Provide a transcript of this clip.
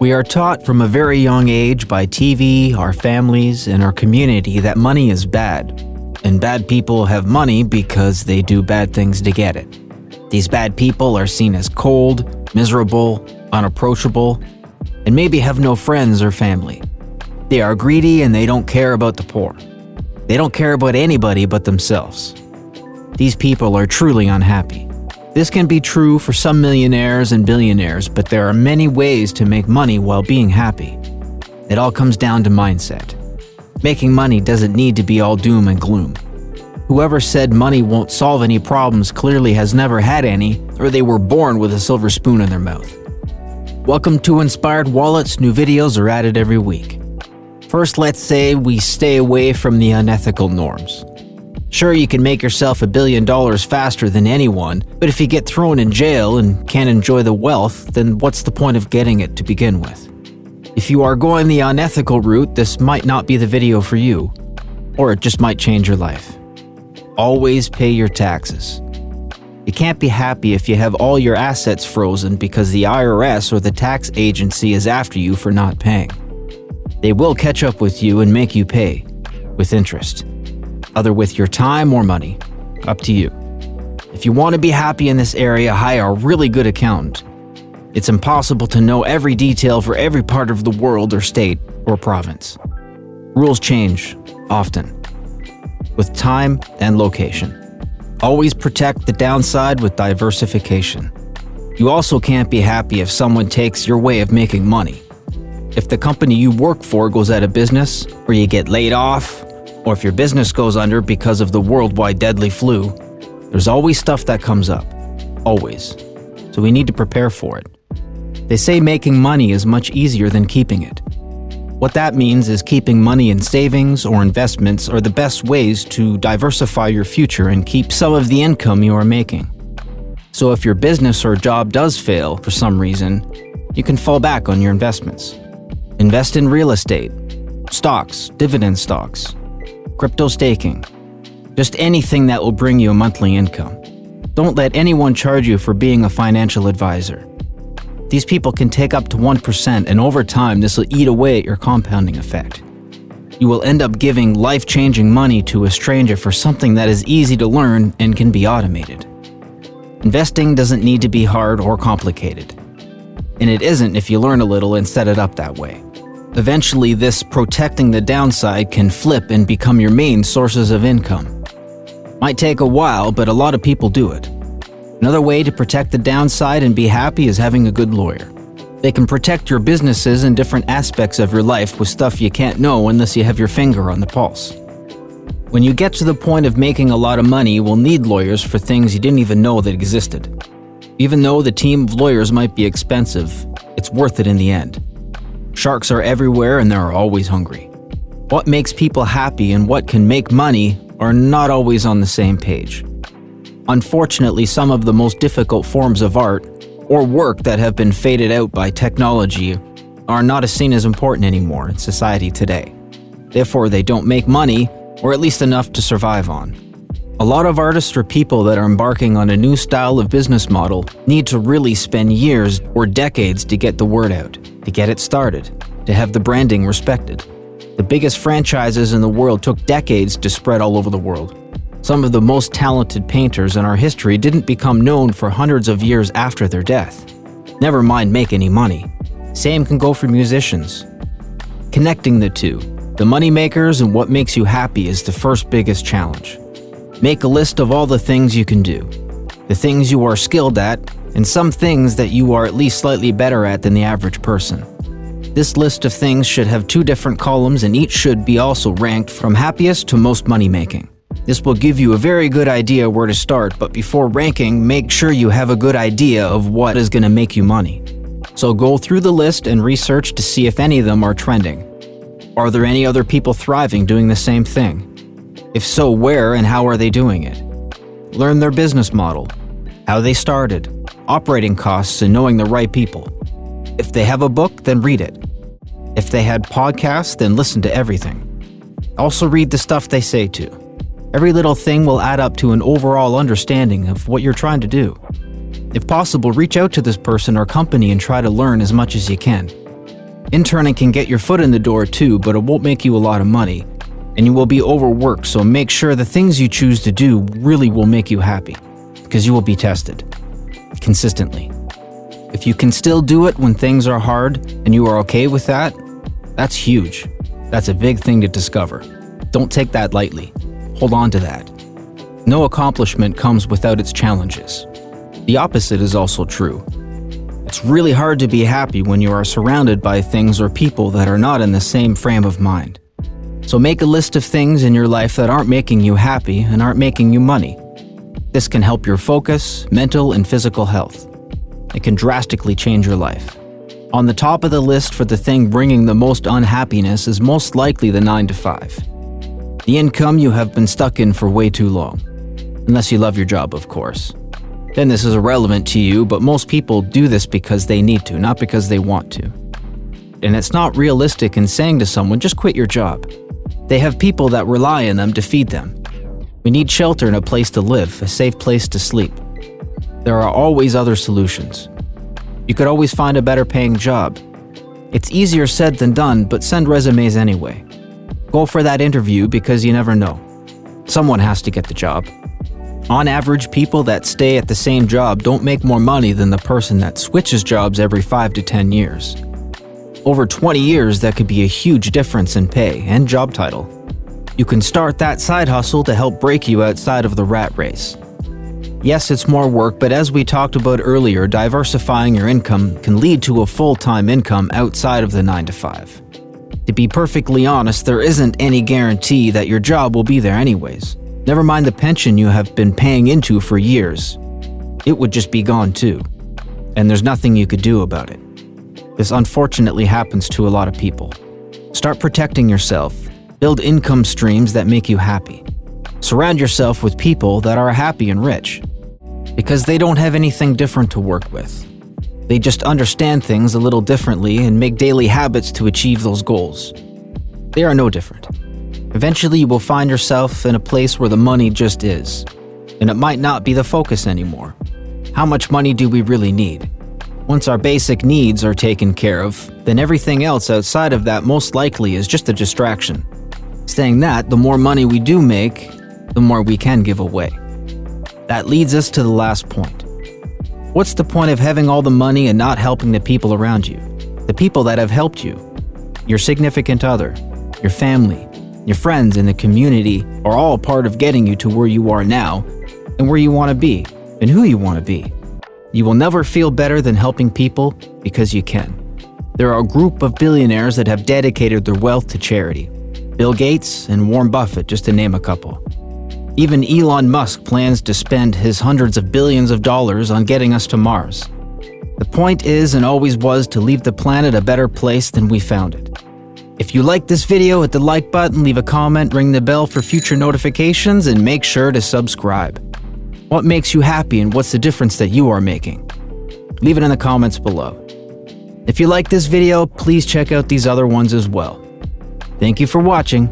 We are taught from a very young age by TV, our families, and our community that money is bad. And bad people have money because they do bad things to get it. These bad people are seen as cold, miserable, unapproachable, and maybe have no friends or family. They are greedy and they don't care about the poor. They don't care about anybody but themselves. These people are truly unhappy. This can be true for some millionaires and billionaires, but there are many ways to make money while being happy. It all comes down to mindset. Making money doesn't need to be all doom and gloom. Whoever said money won't solve any problems clearly has never had any, or they were born with a silver spoon in their mouth. Welcome to Inspired Wallets. New videos are added every week. First, let's say we stay away from the unethical norms. Sure, you can make yourself $1 billion faster than anyone, but if you get thrown in jail and can't enjoy the wealth, then what's the point of getting it to begin with? If you are going the unethical route, this might not be the video for you, or it just might change your life. Always pay your taxes. You can't be happy if you have all your assets frozen because the IRS or the tax agency is after you for not paying. They will catch up with you and make you pay, with interest. Either with your time or money. Up to you. If you want to be happy in this area, hire a really good accountant. It's impossible to know every detail for every part of the world or state or province. Rules change, often, with time and location. Always protect the downside with diversification. You also can't be happy if someone takes your way of making money. If the company you work for goes out of business, or you get laid off, or if your business goes under because of the worldwide deadly flu, there's always stuff that comes up. Always. So we need to prepare for it. They say making money is much easier than keeping it. What that means is keeping money in savings or investments are the best ways to diversify your future and keep some of the income you are making. So if your business or job does fail for some reason, you can fall back on your investments. Invest in real estate, stocks, dividend stocks, crypto staking, just anything that will bring you a monthly income. Don't let anyone charge you for being a financial advisor. These people can take up to 1%, and over time this will eat away at your compounding effect. You will end up giving life-changing money to a stranger for something that is easy to learn and can be automated. Investing doesn't need to be hard or complicated. And it isn't if you learn a little and set it up that way. Eventually, this protecting the downside can flip and become your main sources of income. Might take a while, but a lot of people do it. Another way to protect the downside and be happy is having a good lawyer. They can protect your businesses and different aspects of your life with stuff you can't know unless you have your finger on the pulse. When you get to the point of making a lot of money, you will need lawyers for things you didn't even know that existed. Even though the team of lawyers might be expensive, it's worth it in the end. Sharks are everywhere and they're always hungry. What makes people happy and what can make money are not always on the same page. Unfortunately, some of the most difficult forms of art or work that have been faded out by technology are not seen as important anymore in society today. Therefore, they don't make money, or at least enough to survive on. A lot of artists or people that are embarking on a new style of business model need to really spend years or decades to get the word out, to get it started, to have the branding respected. The biggest franchises in the world took decades to spread all over the world. Some of the most talented painters in our history didn't become known for hundreds of years after their death. Never mind make any money. Same can go for musicians. Connecting the two, the money makers and what makes you happy, is the first biggest challenge. Make a list of all the things you can do, the things you are skilled at, and some things that you are at least slightly better at than the average person. This list of things should have 2 different columns, and each should be also ranked from happiest to most money-making. This will give you a very good idea where to start, but before ranking, make sure you have a good idea of what is going to make you money. So go through the list and research to see if any of them are trending. Are there any other people thriving doing the same thing? If so, where and how are they doing it? Learn their business model, how they started, operating costs, and knowing the right people. If they have a book, then read it. If they had podcasts, then listen to everything. Also read the stuff they say too. Every little thing will add up to an overall understanding of what you're trying to do. If possible, reach out to this person or company and try to learn as much as you can. Interning can get your foot in the door too, but it won't make you a lot of money, and you will be overworked, so make sure the things you choose to do really will make you happy, because you will be tested consistently. If you can still do it when things are hard and you are okay with that, that's huge. That's a big thing to discover. Don't take that lightly. Hold on to that. No accomplishment comes without its challenges. The opposite is also true. It's really hard to be happy when you are surrounded by things or people that are not in the same frame of mind. So make a list of things in your life that aren't making you happy and aren't making you money. This can help your focus, mental and physical health. It can drastically change your life. On the top of the list for the thing bringing the most unhappiness is most likely the 9-to-5. The income you have been stuck in for way too long. Unless you love your job, of course. Then this is irrelevant to you, but most people do this because they need to, not because they want to. And it's not realistic in saying to someone, just quit your job. They have people that rely on them to feed them. We need shelter and a place to live, a safe place to sleep. There are always other solutions. You could always find a better paying job. It's easier said than done, but send resumes anyway. Go for that interview because you never know. Someone has to get the job. On average, people that stay at the same job don't make more money than the person that switches jobs every 5 to 10 years. Over 20 years, that could be a huge difference in pay and job title. You can start that side hustle to help break you outside of the rat race. Yes, it's more work, but as we talked about earlier, diversifying your income can lead to a full-time income outside of the 9-to-5. To be perfectly honest, there isn't any guarantee that your job will be there anyways. Never mind the pension you have been paying into for years. It would just be gone too. And there's nothing you could do about it. This unfortunately happens to a lot of people. Start protecting yourself. Build income streams that make you happy. Surround yourself with people that are happy and rich. Because they don't have anything different to work with. They just understand things a little differently and make daily habits to achieve those goals. They are no different. Eventually you will find yourself in a place where the money just is. And it might not be the focus anymore. How much money do we really need? Once our basic needs are taken care of, then everything else outside of that most likely is just a distraction. Saying that, the more money we do make, the more we can give away. That leads us to the last point. What's the point of having all the money and not helping the people around you? The people that have helped you. Your significant other, your family, your friends in the community are all part of getting you to where you are now and where you want to be and who you want to be. You will never feel better than helping people because you can. There are a group of billionaires that have dedicated their wealth to charity. Bill Gates and Warren Buffett, just to name a couple. Even Elon Musk plans to spend his hundreds of billions of dollars on getting us to Mars. The point is and always was to leave the planet a better place than we found it. If you like this video, hit the like button, leave a comment, ring the bell for future notifications, and make sure to subscribe. What makes you happy and what's the difference that you are making? Leave it in the comments below. If you like this video, please check out these other ones as well. Thank you for watching.